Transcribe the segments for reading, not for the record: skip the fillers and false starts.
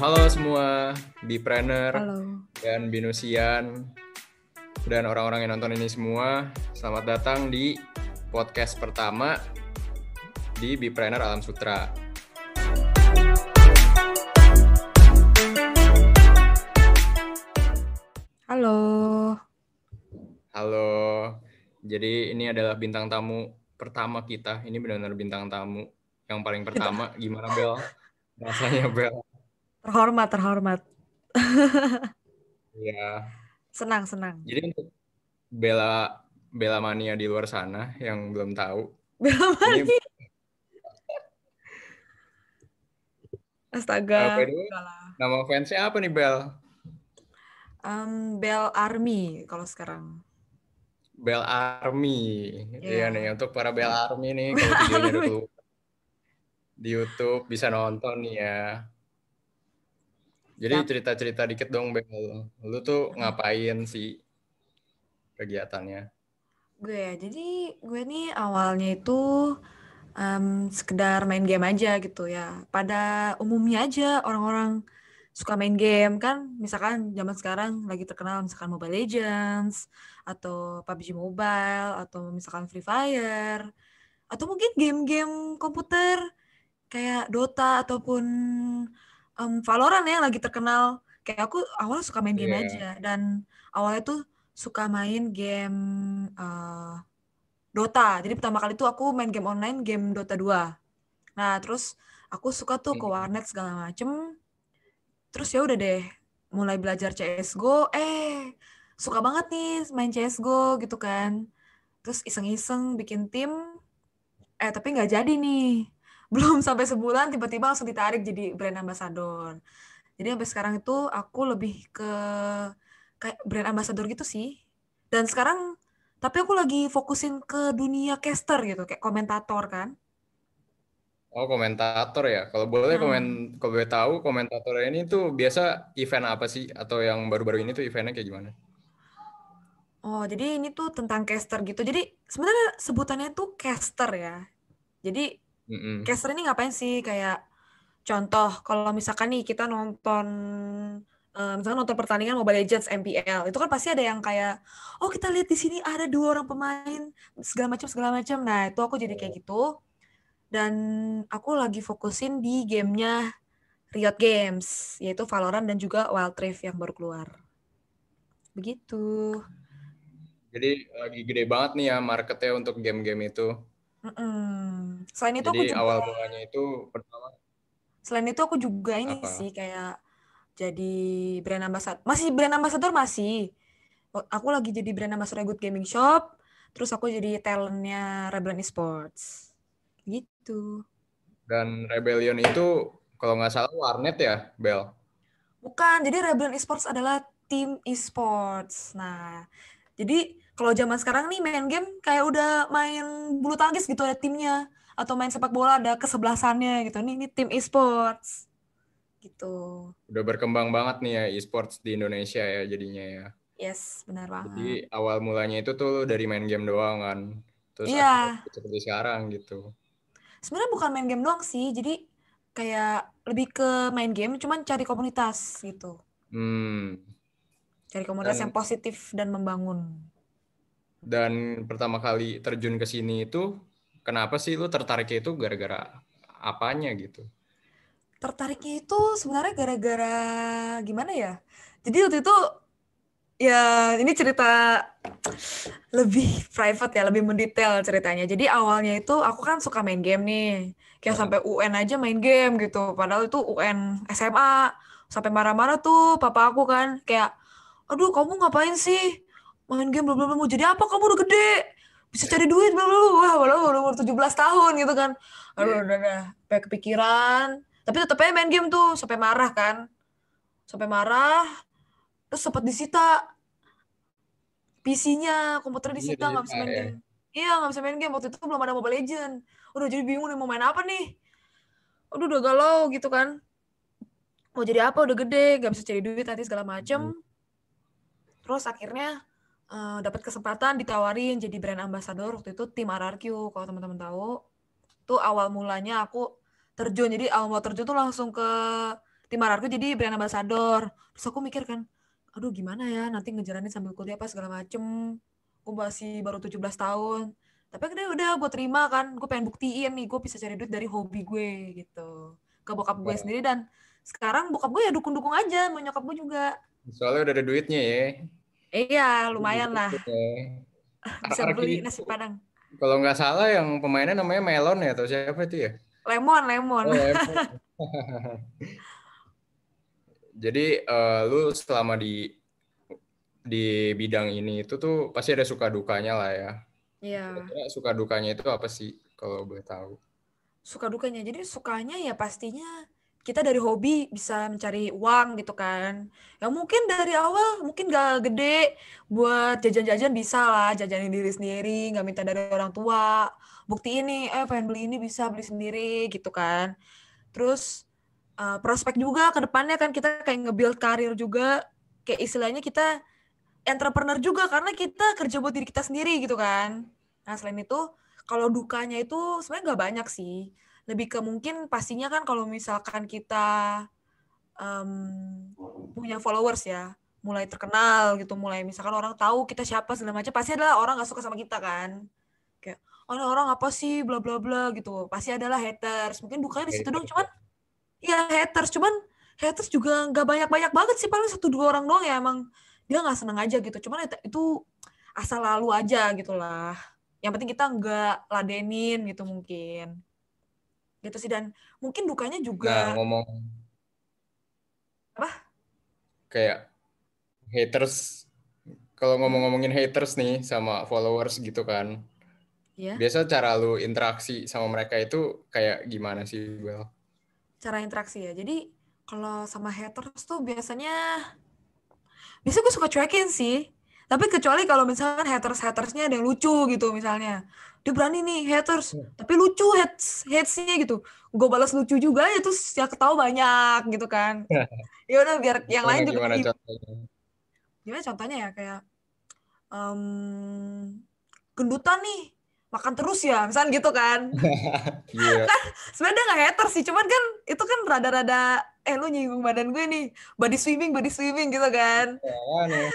Halo semua, Bipreneur Halo. dan Binusian dan orang-orang yang nonton ini semua. Selamat datang di podcast pertama di Bipreneur Alam Sutra. Halo. Halo, jadi ini adalah bintang tamu pertama kita. Ini benar-benar bintang tamu yang paling pertama. Gimana Bel? Rasanya Bel? Terhormat. Ya. Senang. Jadi untuk Bella Mania di luar sana yang belum tahu, Bella ini Mani. Astaga. by the way, nama fansnya apa nih Bel? Bell Army kalau sekarang. Bell Army. Iya nih, untuk para Bell Army nih, kalau videonya udah keluar di YouTube bisa nonton nih ya. Jadi Siap. cerita-cerita dikit dong Bel. Lu tuh ngapain sih kegiatannya? Jadi gue nih awalnya itu sekedar main game aja gitu ya. Pada umumnya aja orang-orang suka main game kan. Misalkan zaman sekarang lagi terkenal misalkan Mobile Legends atau PUBG Mobile atau misalkan Free Fire atau mungkin game-game komputer kayak Dota ataupun Valorant ya lagi terkenal. Kayak aku awalnya suka main game Iya. aja dan awalnya tuh suka main game Dota. Jadi pertama kali tuh aku main game online, game Dota 2. Nah, terus aku suka tuh ke warnet segala macem. Terus ya udah deh, mulai belajar CS:GO. Suka banget nih main CS:GO gitu kan. Terus iseng-iseng bikin tim. Tapi nggak jadi nih. Belum sampai sebulan, tiba-tiba langsung ditarik jadi brand ambassador. Jadi sampai sekarang itu aku lebih ke kayak brand ambassador gitu sih. Dan sekarang tapi aku lagi fokusin ke dunia caster gitu, kayak komentator kan. Oh, komentator ya. Kalau boleh kalau boleh tahu komentatornya ini tuh biasa event apa sih? Atau yang baru-baru ini tuh eventnya kayak gimana? Oh, jadi ini tuh tentang caster gitu. Jadi sebenarnya sebutannya tuh caster ya. Jadi Mm-mm. caster ini ngapain sih? Kayak contoh, kalau misalkan nih kita nonton misalkan nonton pertandingan Mobile Legends MPL, itu kan pasti ada yang kayak, oh kita lihat di sini ada 2 orang pemain segala macam. Nah itu aku jadi kayak gitu. Dan aku lagi fokusin di gamenya Riot Games, yaitu Valorant dan juga Wild Rift yang baru keluar. Begitu. Jadi lagi gede banget nih ya marketnya untuk game-game itu. Selain itu Jadi aku juga, awal mulanya itu pertama ini apa? sih kayak jadi brand ambassador. Masih brand ambassador masih. Aku lagi jadi brand ambassador Good Gaming Shop. Terus aku jadi talentnya Rebellion Esports. Gitu. Dan Rebellion itu kalau nggak salah warnet ya, Bel? Bukan, jadi Rebellion Esports adalah tim esports. Nah, jadi kalau zaman sekarang nih main game kayak udah main bulu tangkis gitu ada timnya. Atau main sepak bola ada kesebelasannya gitu. Ini tim esports. Gitu. Udah berkembang banget nih ya e-sports di Indonesia ya jadinya ya. Yes, benar Jadi banget. awal mulanya itu tuh dari main game doang kan. Terus akhirnya Iya, seperti sekarang gitu. sebenarnya bukan main game doang sih. Jadi kayak lebih ke main game, cuman cari komunitas gitu. Hmm. Cari komunitas yang Dan positif dan membangun. pertama kali terjun ke sini itu kenapa sih lu tertariknya itu gara-gara apanya gitu? Tertariknya itu sebenarnya gara-gara gimana ya? Jadi waktu itu ya ini cerita lebih private ya, lebih mendetail ceritanya. Jadi awalnya itu aku kan suka main game nih. Kayak sampai UN aja main game gitu. Padahal itu UN SMA. Sampai marah-marah tuh papa aku kan. Kayak, aduh kamu ngapain sih? Main game bla bla bla. Mau jadi apa? Kamu udah gede. Bisa cari duit bla bla bla. Wah, padahal udah umur 17 tahun gitu kan. Aduh udah. Sampai kepikiran. Tapi tetep aja main game tuh. Sampai marah kan. Sampai marah. Terus sempat disita PC-nya, komputer Iya disita, di nggak bisa main ya. game. Iya, nggak bisa main game. Waktu itu belum ada Mobile Legends. Udah jadi bingung nih mau main apa nih. Udah galau gitu kan. Mau jadi apa, udah gede, nggak bisa cari duit nanti segala macem. Terus akhirnya dapat kesempatan ditawarin jadi brand ambassador. Waktu itu tim RRQ, kalau teman-teman tahu. Itu awal mulanya aku terjun. Jadi awal terjun tuh langsung ke tim Mararku jadi brand ambassador. Terus aku mikir kan, aduh gimana ya nanti ngejalanin sambil kuliah apa segala macem. Aku masih baru 17 tahun. Tapi akhirnya udah gue terima kan, gue pengen buktiin nih gue bisa cari duit dari hobi gue gitu. Ke bokap gue Wah, sendiri dan sekarang bokap gue ya dukung-dukung aja, mau nyokap gue juga. soalnya udah ada duitnya ya. Iya, Jadi lumayan gitu lah. ya. Bisa Arki beli itu nasi Padang. kalau nggak salah yang pemainnya namanya Melon ya atau siapa itu ya? Lemon, lemon. Oh, Lemon. Jadi lu selama di bidang ini itu tuh pasti ada suka dukanya lah ya. Iya, Kira-kira suka dukanya itu apa sih kalau boleh tahu? suka dukanya. Jadi sukanya ya pastinya kita dari hobi bisa mencari uang gitu kan. Ya mungkin dari awal mungkin gak gede buat jajan-jajan bisa lah, jajanin diri sendiri, gak minta dari orang tua. Bukti ini, pengen beli ini bisa beli sendiri gitu kan. Terus prospek juga ke depannya kan kita kayak nge-build karir juga. Kayak istilahnya kita entrepreneur juga karena kita kerja buat diri kita sendiri gitu kan. Nah selain itu kalau dukanya itu sebenarnya nggak banyak sih. Lebih ke mungkin pastinya kan kalau misalkan kita punya followers ya, mulai terkenal gitu, mulai misalkan orang tahu kita siapa segala macam, pasti adalah orang nggak suka sama kita kan. Kayak, oh ini orang apa sih, bla bla bla gitu. Pasti adalah haters. Mungkin dukanya di situ dong, Haters cuman ya? ya haters juga nggak banyak-banyak banget sih, paling 1-2 orang doang ya emang dia nggak seneng aja gitu. Cuman itu asal lalu aja gitu lah. Yang penting kita nggak ladenin gitu mungkin. Gitu sih dan mungkin dukanya Nah, juga ngomong apa? kayak haters, kalau Hmm? ngomong-ngomongin haters nih sama followers gitu kan, Ya, biasa cara lu interaksi sama mereka itu kayak gimana sih, Bel? cara interaksi ya. Jadi kalau sama haters tuh biasanya gue suka cuekin sih. Tapi kecuali kalau misalkan hatersnya ada yang lucu gitu misalnya. Dia berani nih haters, tapi lucu hatesnya gitu. Gue balas lucu juga ya terus ya ketawa banyak gitu kan. Ya udah biar yang Gimana lain juga gimana menghibur. contohnya? Gimana contohnya ya kayak em, gendutan nih makan terus ya misalnya gitu kan. Iya. Kan sebenarnya dia nggak haters sih cuman kan itu kan rada-rada lu nyinggung badan gue nih body swimming gitu kan. Ya, nih.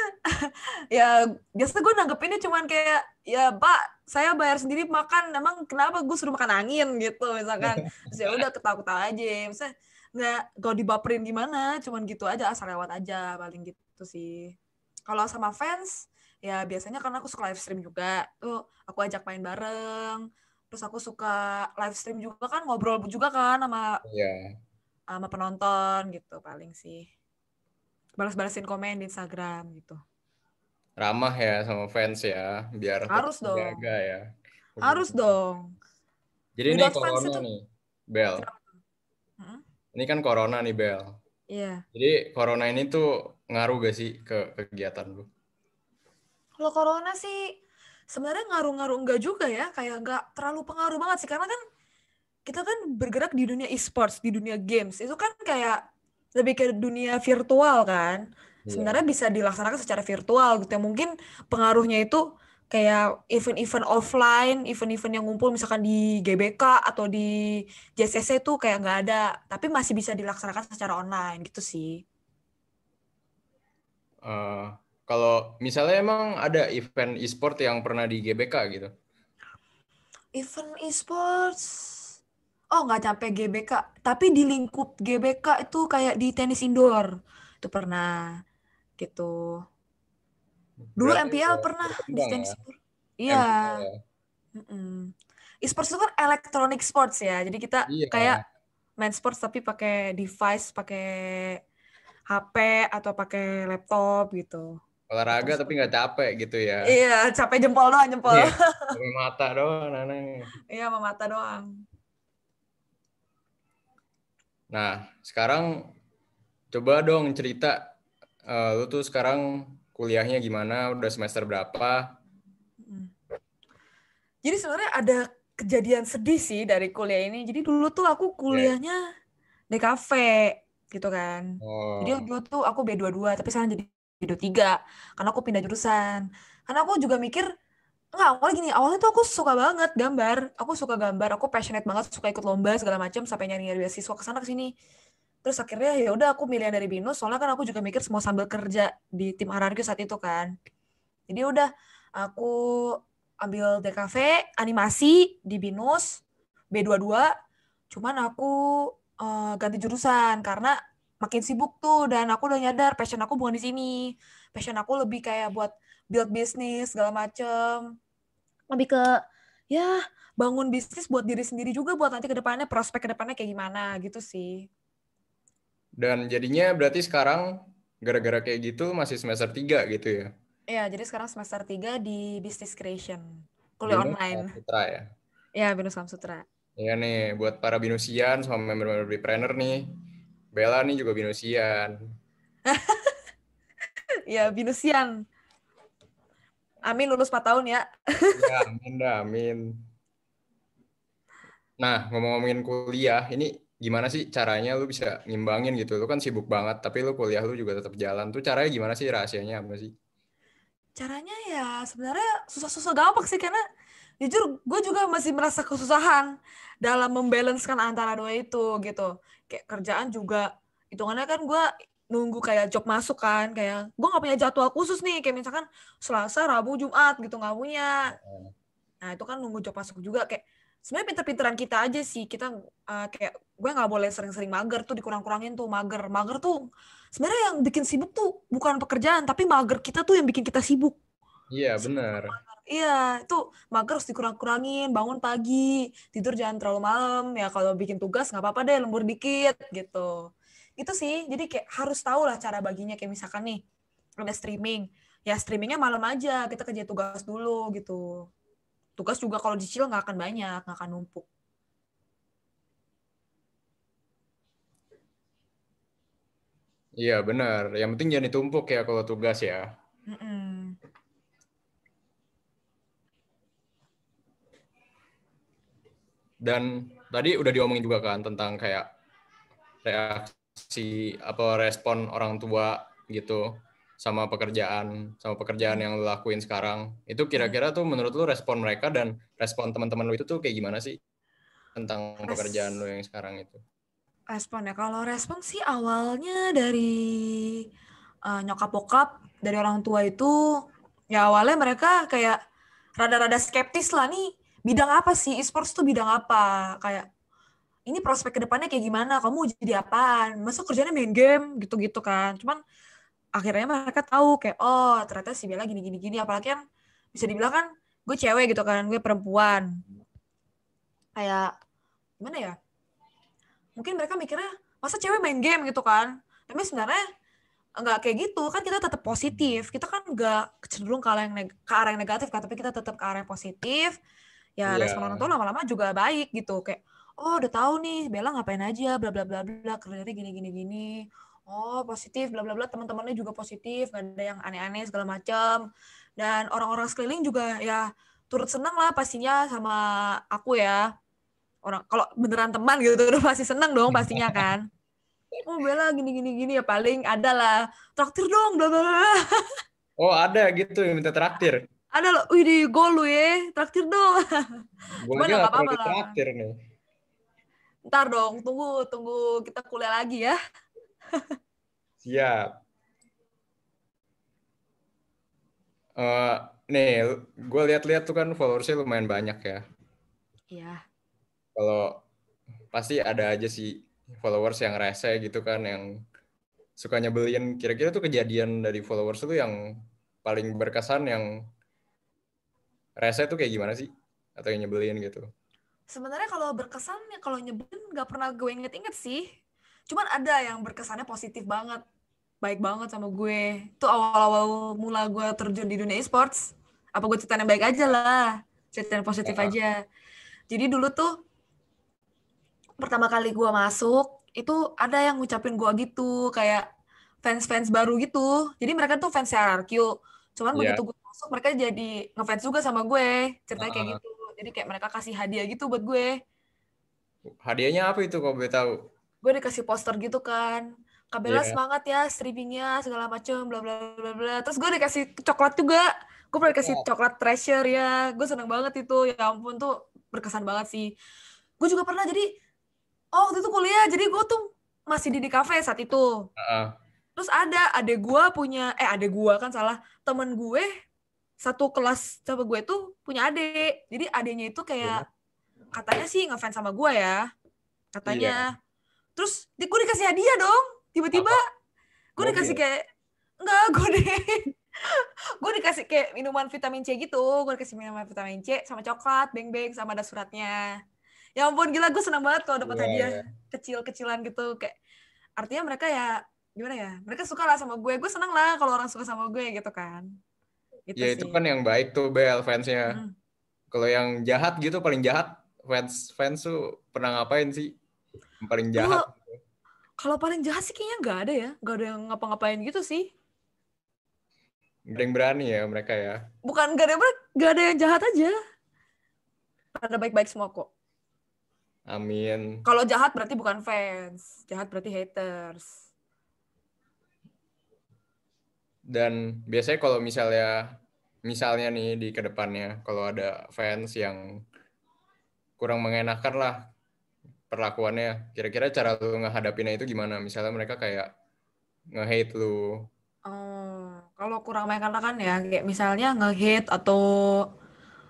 Ya biasa gue nanggepinnya cuman kayak ya Pak saya bayar sendiri makan emang kenapa gue suruh makan angin gitu misalkan. Terus ya udah ketawa-ketawa aja misalnya nggak gak dibaperin gimana cuman gitu aja asal lewat aja paling gitu sih. Kalau sama fans ya biasanya karena aku suka live stream juga tuh aku ajak main bareng. Terus aku suka live stream juga kan ngobrol juga kan sama Iya. sama penonton gitu paling sih. Balas-balasin komen di Instagram gitu. Ramah ya sama fans ya, biar tetap Harus menjaga dong. ya Harus hubungan. dong. Jadi ini Without fans corona itu nih, Bel. kenapa? Mm-mm. Ini kan corona nih, Bel. Iya. Jadi corona ini tuh ngaruh gak sih ke kegiatan lu? Kalau corona sih sebenarnya ngaruh-ngaruh enggak juga ya, kayak enggak terlalu pengaruh banget sih karena kan kita kan bergerak di dunia e-sports, di dunia games. Itu kan kayak lebih ke dunia virtual kan. Iya. Sebenarnya bisa dilaksanakan secara virtual gitu ya. Mungkin pengaruhnya itu kayak event-event offline, event-event yang ngumpul misalkan di GBK atau di JCC itu kayak nggak ada, tapi masih bisa dilaksanakan secara online gitu sih. Eh, kalau misalnya emang ada event e-sport yang pernah di GBK gitu. Event esports. Oh, nggak sampai GBK. Tapi di lingkup GBK itu kayak di tenis indoor. Itu pernah gitu. Dulu Berarti MPL pernah di berkembang ya, tenis indoor. Iya. MPL ya. Mm-mm. E-sports itu kan electronic sports ya. Jadi kita kayak Iya, main sports tapi pakai device, pakai HP atau pakai laptop gitu. Itu olahraga tapi seperti nggak capek gitu ya. iya, capek jempol doang, jempol. Iya, pakai mata doang, Nanang. Iya, sama mata doang. Nah, sekarang coba dong cerita, lu tuh sekarang kuliahnya gimana, udah semester berapa? Mm. Jadi sebenarnya ada kejadian sedih sih dari kuliah ini. Jadi dulu tuh aku Ya. kuliahnya di kafe gitu kan. Jadi Oh, dulu tuh aku B22 tapi sekarang jadi B23 karena aku pindah jurusan. Karena aku juga mikir enggak, awalnya gini, awalnya tuh aku suka banget gambar. Aku suka gambar, aku passionate banget, suka ikut lomba segala macam sampai nyari-nyari beasiswa ke sana ke sini. Terus akhirnya ya udah aku milih yang dari BINUS, soalnya kan aku juga mikir mau sambil kerja di tim RRQ saat itu kan. Jadi udah aku ambil DKV animasi di BINUS B22, cuman aku ganti jurusan karena makin sibuk tuh, dan aku udah nyadar passion aku bukan di sini. Passion aku lebih kayak buat build bisnis segala macem, lebih ke ya bangun bisnis buat diri sendiri juga, buat nanti ke depannya, prospek ke depannya kayak gimana gitu sih. Dan jadinya berarti sekarang gara-gara kayak gitu masih semester 3 gitu ya? Ya, jadi sekarang semester 3 di Business Creation. Kuliah Binus online. Putra ya? Ya, Binus Samsutra. Ya nih, buat para binusian sama member-member Bipreneur nih, Bella nih juga binusian. Ya, Binusian. Amin lulus 4 tahun ya. Ya, amin dah, amin. Nah, ngomong-ngomongin kuliah, ini gimana sih caranya lu bisa ngimbangin gitu? Lu kan sibuk banget, tapi lu kuliah lu juga tetap jalan. Tuh caranya gimana sih, rahasianya apa sih? Caranya ya sebenarnya susah-susah gampang sih, karena jujur gue juga masih merasa kesusahan dalam membalancekan antara dua itu gitu. Kayak kerjaan juga, hitungannya kan gue nunggu kayak job masuk kan, kayak gue nggak punya jadwal khusus nih, kayak misalkan Selasa, Rabu, Jumat gitu nggak punya. Nah itu kan nunggu job masuk juga, kayak sebenarnya pinter-pinteran kita aja sih, kita kayak gue nggak boleh sering-sering mager tuh, dikurang-kurangin tuh mager tuh. Sebenarnya yang bikin sibuk tuh bukan pekerjaan, tapi mager kita tuh yang bikin kita sibuk. Iya, benar. Iya, itu mager harus dikurang-kurangin, bangun pagi, tidur jangan terlalu malam, ya kalau bikin tugas nggak apa-apa deh, lembur dikit, gitu. Itu sih, jadi kayak harus tahu lah cara baginya, kayak misalkan nih, ada streaming, ya streamingnya malam aja, kita kerja tugas dulu, gitu. Tugas juga kalau dicicil nggak akan banyak, nggak akan numpuk. Iya, benar. Yang penting jangan ditumpuk ya kalau tugas ya. Mm-mm. Dan tadi udah diomongin juga kan tentang kayak reaksi apa respon orang tua gitu sama pekerjaan yang lu lakuin sekarang. Itu Ya. kira-kira tuh menurut lu respon mereka dan respon teman-teman lu itu tuh kayak gimana sih tentang pekerjaan lu Res- yang sekarang itu? Respon ya, kalau respon sih awalnya dari nyokap bokap, dari orang tua itu, ya awalnya mereka kayak rada-rada skeptis lah, nih bidang apa sih, e-sports tuh bidang apa, kayak ini prospek kedepannya kayak gimana, kamu jadi apaan, masa kerjanya main game gitu-gitu kan. Cuman akhirnya mereka tahu kayak, oh ternyata si Bella gini gini gini, apalagi kan bisa dibilang kan gue cewek gitu kan, gue perempuan, kayak gimana ya, mungkin mereka mikirnya masa cewek main game gitu kan, tapi sebenarnya nggak kayak gitu kan, kita tetap positif, kita kan nggak cenderung ke arah yang negatif kan, tapi kita tetap ke arah yang positif. Ya respon orang Iya. tua lama-lama juga baik gitu, kayak oh udah tahu nih Bella ngapain aja, bla bla bla bla, kerjanya gini gini gini, oh positif bla bla bla, teman-temannya juga positif, gak ada yang aneh-aneh segala macam, dan orang-orang sekeliling juga ya turut senang lah pastinya sama aku ya. Orang kalau beneran teman gitu udah pasti senang dong pastinya kan. Oh Bella gini gini gini, ya paling ada lah traktir dong bla bla bla. Oh, ada gitu yang minta traktir. Ada loh, wih di gol lu ya traktir dong. Gue Cuman aja ya nggak nggak perlu apa-apa lah, ditraktir nih. ntar dong, tunggu tunggu kita kuliah lagi ya. Siap. Eh nih, gue lihat-lihat tuh kan followersnya lumayan banyak ya. Iya. Kalau pasti ada aja sih followers yang rese gitu kan, yang suka nyebelin. Kira-kira tuh kejadian dari followers tuh yang paling berkesan, yang rese tuh kayak gimana sih? Atau yang nyebelin gitu? Sebenarnya kalau berkesan ya, kalau nyebelin nggak pernah gue inget-inget sih. Cuman ada yang berkesannya positif banget, baik banget sama gue. Itu awal-awal mula gue terjun di dunia e-sports. Apa gue ceritain yang baik aja lah, ceritain yang positif Ah, aja. Jadi dulu tuh pertama kali gue masuk, itu ada yang ngucapin gue gitu, kayak fans-fans baru gitu. Jadi mereka tuh fans RRQ. Cuman iya. begitu gue masuk, mereka jadi ngefans juga sama gue. Ceritanya kayak Ah, gitu. Jadi kayak mereka kasih hadiah gitu buat gue. hadiahnya apa itu kalau boleh tahu? Gue dikasih poster gitu kan. Kak Bella Iya. semangat ya streamingnya segala macem bla bla bla bla. Terus gue dikasih coklat juga. Gue pernah dikasih Coklat. coklat treasure ya. Gue seneng banget itu. Ya ampun tuh berkesan banget sih. Gue juga pernah jadi, oh waktu itu kuliah, jadi gue tuh masih di kafe saat itu. Terus adek gue kan salah, temen gue satu kelas sama gue tuh punya adik. Jadi adeknya itu kayak katanya sih ngefans sama gue ya. Katanya. Iya. Terus gue dikasih hadiah dong. Tiba-tiba Apa? gue dikasih Mobil. kayak enggak, gue dikasih kayak minuman vitamin C gitu. Gue dikasih minuman vitamin C sama coklat, beng-beng sama ada suratnya. Ya ampun, gila, gue senang banget kalau dapat Iya, hadiah ya. kecil-kecilan gitu. Kayak artinya mereka ya gimana ya? Mereka suka lah sama gue. Gue senang lah kalau orang suka sama gue gitu kan. Gitu Ya itu sih. kan yang baik tuh Bel fansnya. Mm. Kalau yang jahat gitu paling jahat fans fans tuh pernah ngapain sih? Yang paling jahat. Kalau kalau paling jahat sih kayaknya nggak ada ya. Nggak ada yang ngapa-ngapain gitu sih. Gak ada yang berani ya mereka ya. Bukan nggak ada yang jahat aja. Pada baik-baik semua kok. Amin. Kalau jahat berarti bukan fans. Jahat berarti haters. Dan biasanya kalau misalnya nih di kedepannya kalau ada fans yang kurang mengenakan lah perlakuannya, kira-kira cara lu ngehadapinnya itu gimana? Misalnya mereka kayak nge-hate lu. Kalau kurang kan ya, kayak misalnya nge-hate atau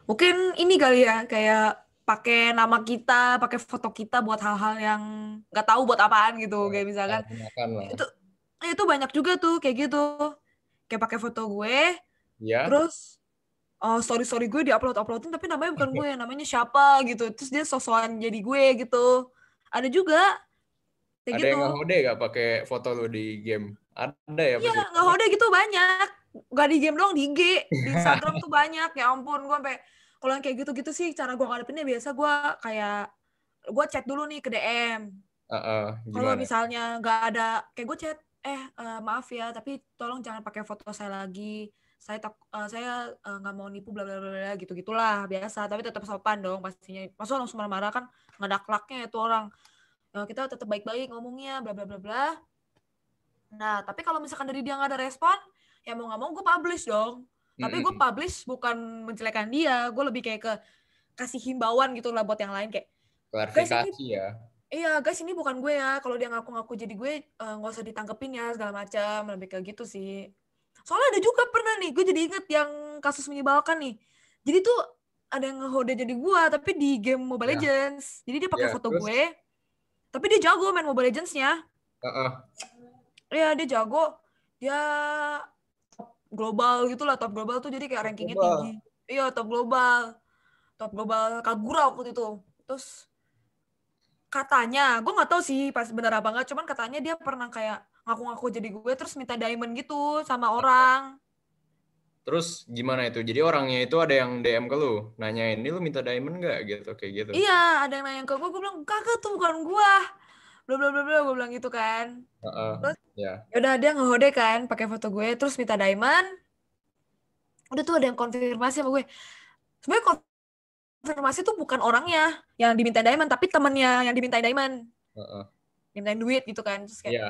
mungkin ini kali ya, kayak pakai nama kita, pakai foto kita buat hal-hal yang nggak tahu buat apaan gitu. Kayak misalkan Gunakan lah. itu itu banyak juga tuh kayak gitu. Kayak pakai foto gue, Ya, terus story gue diuploadin tapi namanya bukan gue, namanya siapa gitu. Terus dia sosokan jadi gue gitu. Ada juga kayak ada yang gitu. nge-hode gak pakai foto lu di game? Ada ya Iya, pasti. nge-hode gitu banyak. Gak di game doang, di IG, di Instagram tuh banyak. Ya ampun, gue sampai kalau yang kayak gitu-gitu sih cara gue ngadepinnya biasa gue kayak gue chat dulu nih ke DM. Kalau Gimana? misalnya nggak ada, kayak gue chat, maaf ya, tapi tolong jangan pakai foto saya lagi. Saya nggak mau nipu bla bla bla gitu gitulah biasa. Tapi tetap sopan dong pastinya. Masa langsung marah-marah kan nggak ada akhlaknya itu orang. Kita tetap baik-baik ngomongnya bla bla bla bla. Nah, tapi kalau misalkan dari dia nggak ada respon, ya mau nggak mau gue publish dong. Tapi gue Mm-mm. publish bukan menjelekan dia, gue lebih kayak ke kasih himbauan gitu lah buat yang lain kayak, guys ini, Klarifikasi ya. iya guys ini bukan gue ya, kalau dia ngaku-ngaku jadi gue nggak usah ditangkepin ya segala macam, lebih kayak gitu sih. Soalnya ada juga pernah nih, gue jadi inget yang kasus menyebalkan nih. Jadi tuh ada yang ngehoda jadi gue, tapi di game Mobile Ya, Legends. Jadi dia pakai ya. foto Terus, gue, tapi dia jago main Mobile Legends-nya. uh-uh. Iya, dia jago. Dia global gitu lah, top global tuh jadi kayak rankingnya Coba. tinggi. Iya, top global Kagura waktu itu. Terus katanya, gue nggak tahu sih pas bener apa nggak, cuman katanya dia pernah kayak ngaku-ngaku jadi gue terus minta diamond gitu sama orang. Terus gimana itu? Jadi orangnya itu ada yang DM ke lu, nanyain, ini lu minta diamond nggak gitu, kayak gitu. Iya, ada yang nanya ke gue bilang kagak tuh bukan gue. Bla bla bla bla, gue bilang gitu kan. Terus Ya. yaudah dia ngehode kan pakai foto gue terus minta diamond. Udah tuh ada yang konfirmasi sama gue. Sebenarnya konfirmasi tuh bukan orangnya yang diminta diamond, tapi temennya yang diminta diamond. Uh-uh. Dimintain duit gitu kan. Terus kayak, Iya.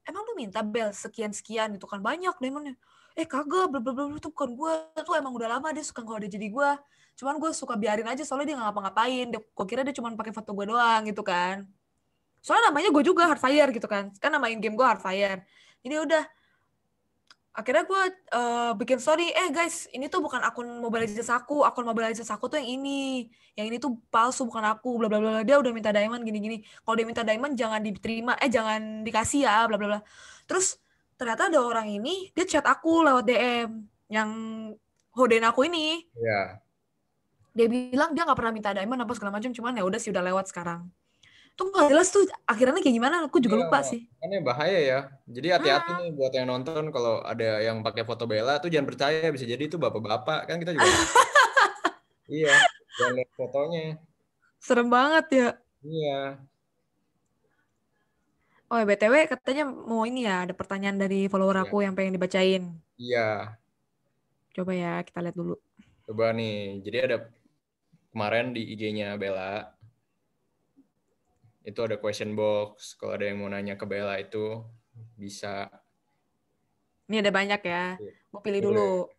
emang lu minta bel sekian-sekian gitu kan. Banyak diamondnya. Kagak, blablabla, itu bukan gue. Tuh emang udah lama dia suka ngode jadi gue. Cuman gue suka biarin aja soalnya dia gak ngapa-ngapain. Gue kira dia cuma pakai foto gue doang gitu kan. Soalnya namanya gue juga Hardfire gitu kan. Kan nama in game gue Hardfire. Jadi udah, akhirnya gue bikin story, guys ini tuh bukan akun Mobile Legends aku, akun Mobile Legends aku tuh yang ini tuh palsu bukan aku, bla bla bla, dia udah minta diamond gini gini, kalau dia minta diamond jangan diterima, jangan dikasih ya, bla bla bla. Terus ternyata ada orang ini dia chat aku lewat DM yang hoden aku ini, Iya. dia bilang dia nggak pernah minta diamond apa segala macam, cuman ya udah sih udah lewat sekarang. Tuh nggak jelas tuh akhirannya kayak gimana, aku juga Iya, lupa sih. makanya bahaya ya. Jadi hati-hati Hmm. nih buat yang nonton kalau ada yang pakai foto Bella tuh jangan percaya, bisa jadi itu bapak-bapak kan kita juga nggak. Iya, jangan lihat fotonya. Serem banget ya. Iya, Oh, ya, BTW katanya mau ini ya, ada pertanyaan dari follower iya, aku yang pengen dibacain. iya. Coba ya, kita lihat dulu. Coba nih. Jadi ada kemarin di IG-nya Bella itu ada question box. Kalau ada yang mau nanya ke Bella itu bisa. Ini ada banyak ya. Gue pilih dulu. Boleh.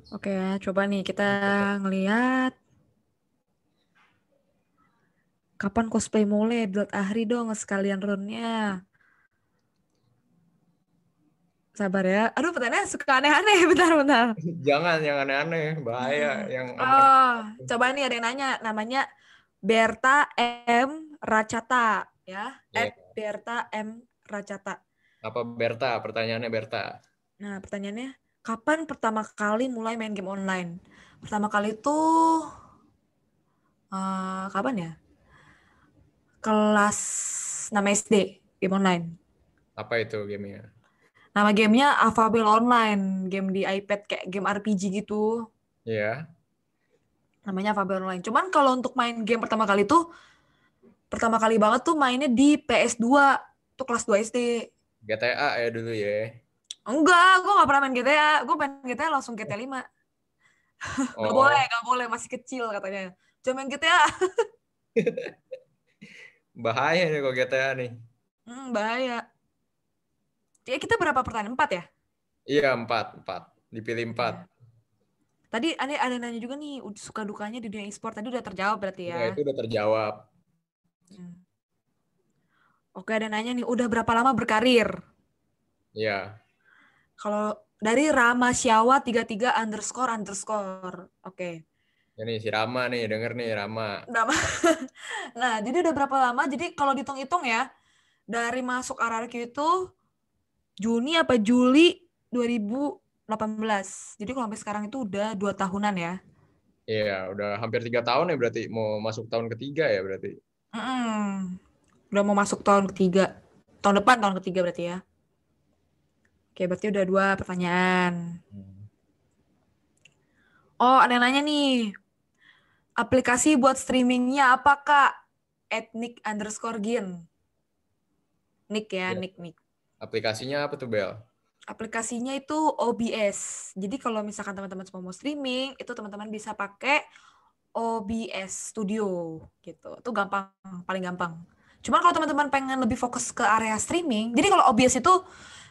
Oke, coba nih kita ngelihat. Kapan cosplay mulai? Buat Ahri dong sekalian run-nya. Sabar ya. Aduh, pertanyaannya suka aneh-aneh. Bentar. Jangan yang aneh-aneh, bahaya yang aman. Oh, coba nih ada yang nanya. Namanya Berta M. Racata. Ya, Iya. Berta M. Racata. Apa Berta? Pertanyaannya Berta. Nah, pertanyaannya, kapan pertama kali mulai main game online? Pertama kali tuh, kapan ya? Kelas 6 SD, game online. Apa itu gamenya? Nama gamenya Alphabet Online, game di iPad kayak game RPG gitu. Iya. Namanya Alphabet Online. Cuman kalau untuk main game pertama kali banget tuh mainnya di PS2, tuh kelas 2 SD. GTA ya dulu ya. Enggak, gue gak pernah main GTA. Gue main GTA langsung GTA 5. Oh, Gak boleh, masih kecil katanya. Cuma main GTA. bahaya nih kok GTA nih. Bahaya. Ya, kita berapa pertanyaan? 4 ya? Iya, empat. Dipilih 4. Iya. Tadi ada nanya juga nih, suka dukanya di dunia e-sport. Tadi udah terjawab berarti Iya, ya. itu udah terjawab. Hmm. Oke, ada nanya nih, udah berapa lama berkarir? Iya. Kalau dari Rama Syawa 33___. Oke. Ini si Rama nih, denger nih Rama. Nama. Nah, jadi udah berapa lama? Jadi kalau dihitung-hitung ya, dari masuk RRQ itu Juni apa Juli 2018. Jadi kalau sampai sekarang itu udah 2 tahunan ya. Iya, udah hampir 3 tahun ya berarti. Mau masuk tahun ketiga ya berarti. Mm-mm. Udah mau masuk tahun ketiga. Tahun depan tahun ketiga berarti ya. Oke, berarti udah 2 pertanyaan. Oh, ada yang nanya nih. Aplikasi buat streamingnya apa, Kak? @nick_gin. Nick ya, Iya. Nick. Aplikasinya apa tuh, Bel? Aplikasinya itu OBS. Jadi kalau misalkan teman-teman semua mau streaming, itu teman-teman bisa pakai OBS Studio gitu. Itu gampang, paling gampang. Cuman kalau teman-teman pengen lebih fokus ke area streaming, jadi kalau OBS itu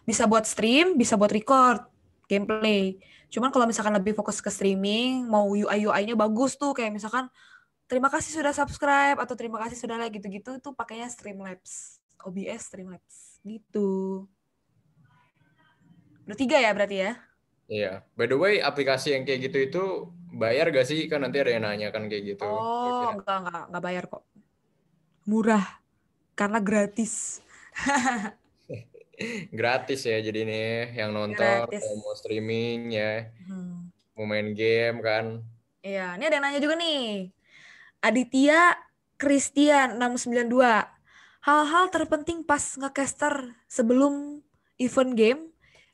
bisa buat stream, bisa buat record gameplay. Cuman kalau misalkan lebih fokus ke streaming, mau UI-nya bagus tuh, kayak misalkan terima kasih sudah subscribe atau terima kasih sudah like gitu-gitu, itu pakainya Streamlabs. OBS Streamlabs gitu. Udah 3 ya berarti ya? Iya. By the way, aplikasi yang kayak gitu itu bayar gak sih? Kan nanti ada yang nanya kan kayak gitu. Oh, Kira-kira. enggak bayar kok. Murah karena gratis. Gratis ya jadi ini yang nonton, Gratis. yang mau streaming ya, Hmm. mau main game kan. Iya, ini ada yang nanya juga nih. Aditya Christian 692. Hal-hal terpenting pas ngecaster sebelum event game,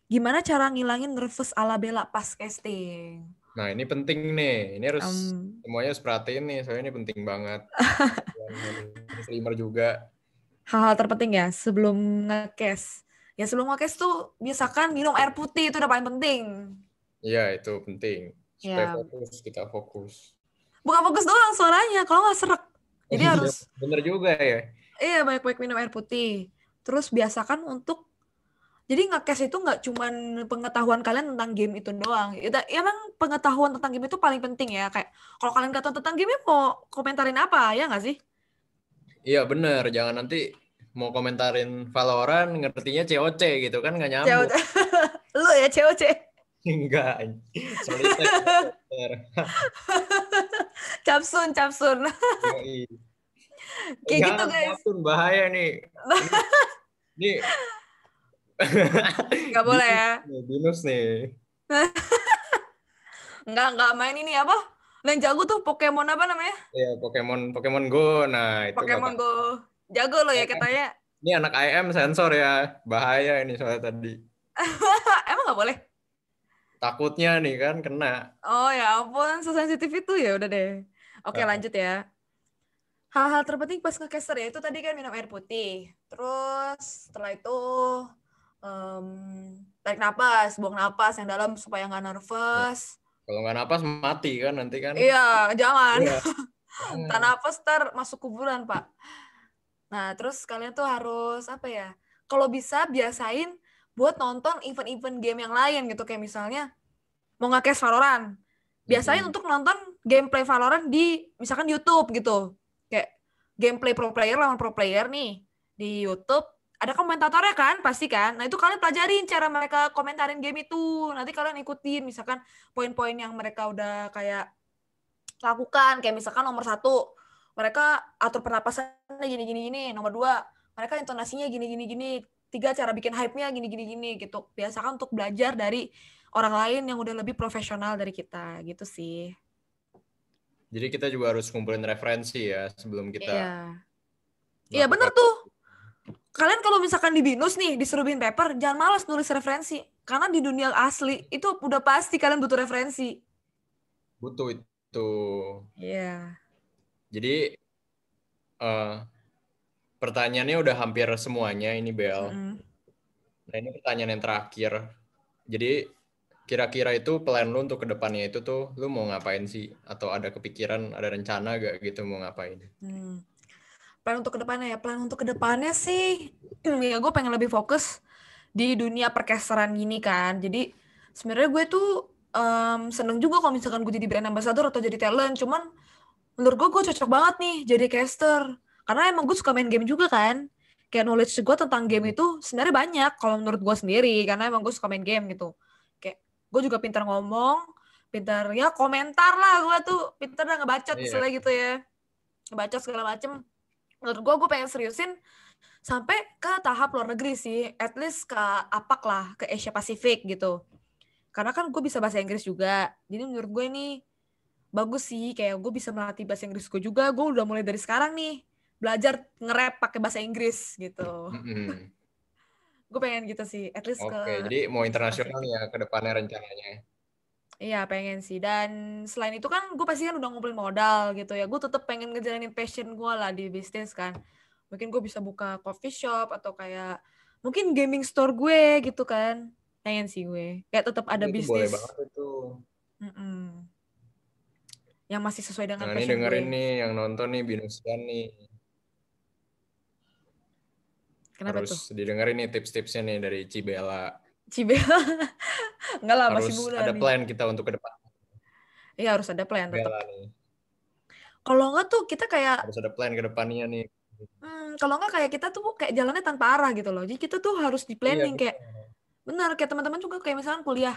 gimana cara ngilangin nervous ala Bella pas casting? Nah, ini penting nih. Ini harus Um, semuanya harus perhatiin nih, soalnya ini penting banget. Yang streamer juga. Hal-hal terpenting ya sebelum ngecast. Ya sebelum ngecast tuh biasakan minum air putih, itu udah paling penting. Iya, itu penting. Supaya Ya, fokus, kita fokus. bukan fokus doang suaranya, kalau nggak serak. Jadi Iya, harus, bener juga ya. iya banyak-banyak minum air putih. Terus biasakan untuk, jadi ngecast itu nggak cuman pengetahuan kalian tentang game itu doang. Emang pengetahuan tentang game itu paling penting ya. Kayak kalau kalian nggak tahu tentang game, mau komentarin apa ya nggak sih? Iya, bener. Jangan nanti mau komentarin Valorant, ngertinya COC gitu kan, nggak nyambung. COC. Lu ya COC. Enggak. Soliter. Capsun. Yoi. Kayak gitu Jangan guys. Capsun, bahaya nih. Ini Nggak boleh ya. Binus nih. Nggak main ini apa? Yang jago tuh Pokemon apa namanya? Ya, Pokemon Go. Nah, itu nggak Pokemon apa. Go. Jago lo ya katanya. Ini anak IM sensor ya. Bahaya ini soalnya tadi. Emang nggak boleh? Takutnya nih kan kena. Oh ya ampun, sesensitif itu ya udah deh. Oke Nah, lanjut ya. Hal-hal terpenting pas ngecaster ya itu tadi kan minum air putih. Terus setelah itu em, tarik napas, buang napas yang dalam supaya nggak ya. nervous. Kalau nggak napas mati kan nanti kan. Iya, jangan. Iya. Tak Jangan. napas ntar masuk kuburan, Pak. Nah, terus kalian tuh harus apa ya? Kalau bisa biasain buat nonton event-event game yang lain gitu kayak misalnya mau nge-cast Valorant. Biasain Mm-mm. untuk nonton gameplay Valorant di misalkan di YouTube gitu. Kayak gameplay pro player lawan pro player nih di YouTube, ada komentatornya kan, pasti kan. Nah itu kalian pelajarin cara mereka komentarin game itu. Nanti kalian ikutin, misalkan poin-poin yang mereka udah kayak lakukan. Kayak misalkan nomor 1, mereka atur pernapasannya gini. Nomor 2, mereka intonasinya gini. 3, cara bikin hype-nya gini gitu. Biasakan untuk belajar dari orang lain yang udah lebih profesional dari kita, gitu sih. Jadi kita juga harus kumpulin referensi ya sebelum kita Iya bener tuh. Kalian kalau misalkan di BINUS nih disuruh bikin paper, jangan malas nulis referensi. Karena di dunia asli itu udah pasti kalian butuh referensi. Butuh itu. Iya. Jadi pertanyaannya udah hampir semuanya ini Bel. Nah ini pertanyaan yang terakhir. Jadi kira-kira itu plan lu untuk kedepannya itu tuh lu mau ngapain sih? Atau ada kepikiran, ada rencana gak gitu mau ngapain? Plan untuk kedepannya sih ya gue pengen lebih fokus di dunia percasteran gini kan. Jadi sebenarnya gue tuh seneng juga kalau misalkan gue jadi brand ambassador atau jadi talent. Cuman menurut gue cocok banget nih jadi caster. Karena emang gue suka main game juga kan. Kayak knowledge gue tentang game itu sebenarnya banyak kalau menurut gue sendiri. Karena emang gue suka main game gitu. Kayak gue juga pintar ngomong, pintar ya komentar lah gue tuh. Pintar dah ngebacot misalnya gitu ya. Ngebacot segala macem. Menurut gue pengen seriusin sampai ke tahap luar negeri sih. At least ke APAC lah, ke Asia Pasifik gitu. Karena kan gue bisa bahasa Inggris juga. Jadi menurut gue ini bagus sih, kayak gue bisa melatih bahasa Inggris gue juga. Gue udah mulai dari sekarang nih belajar nge-rap pakai bahasa Inggris gitu. Gue pengen gitu sih, at least Oke, jadi mau internasional ya ke depannya rencananya. Iya pengen sih. Dan selain itu kan gue pasti kan udah ngumpulin modal gitu ya. Gue tetap pengen ngejalanin passion gue lah di bisnis kan. Mungkin gue bisa buka coffee shop atau kayak mungkin gaming store gue gitu kan. Pengen sih gue. Kayak tetap ada Itu boleh bisnis. banget itu. Yang masih sesuai dengan Nah ini passion dengerin gue. nih yang nonton nih Binusian nih. Kenapa Harus tuh? didengerin nih tips-tipsnya nih dari Cibela. Cibela. Enggak lah, masih Harus muda ada nih. plan kita untuk ke depan. Iya harus ada plan tetap. Bela nih. Kalau enggak tuh kita kayak Harus ada plan ke depannya nih. kalau enggak kayak kita tuh kayak jalannya tanpa arah gitu loh. Jadi kita tuh harus di planning Iya, kayak benar kayak teman-teman juga kayak misalkan kuliah.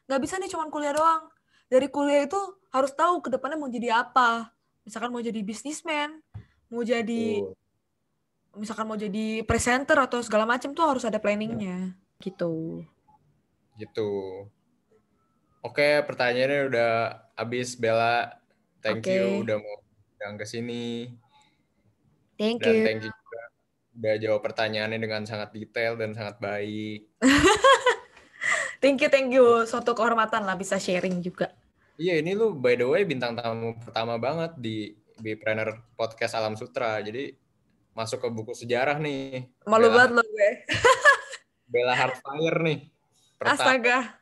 Nggak bisa nih cuma kuliah doang. Dari kuliah itu harus tahu ke depannya mau jadi apa. Misalkan mau jadi bisnismen, mau jadi misalkan mau jadi presenter atau segala macam tuh harus ada planningnya gitu. Gitu. Oke, pertanyaannya udah habis Bella. Thank you udah mau datang ke sini. Thank Dan you. thank you juga udah jawab pertanyaannya dengan sangat detail dan sangat baik. Thank you. Suatu kehormatan lah bisa sharing juga. Iya, ini lu by the way bintang tamu pertama banget di Bipreneur Podcast Alam Sutra. Jadi masuk ke buku sejarah nih. Malu banget lo gue. Bella Hardfire nih. Astaga.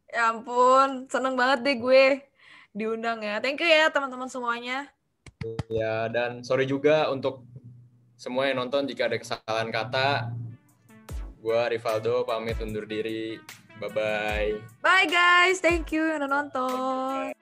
Ya ampun, seneng banget deh gue diundang ya. Thank you ya teman-teman semuanya. Ya, dan sorry juga untuk semua yang nonton jika ada kesalahan kata. Gua Rivaldo pamit undur diri. Bye-bye. Bye guys, thank you yang udah nonton.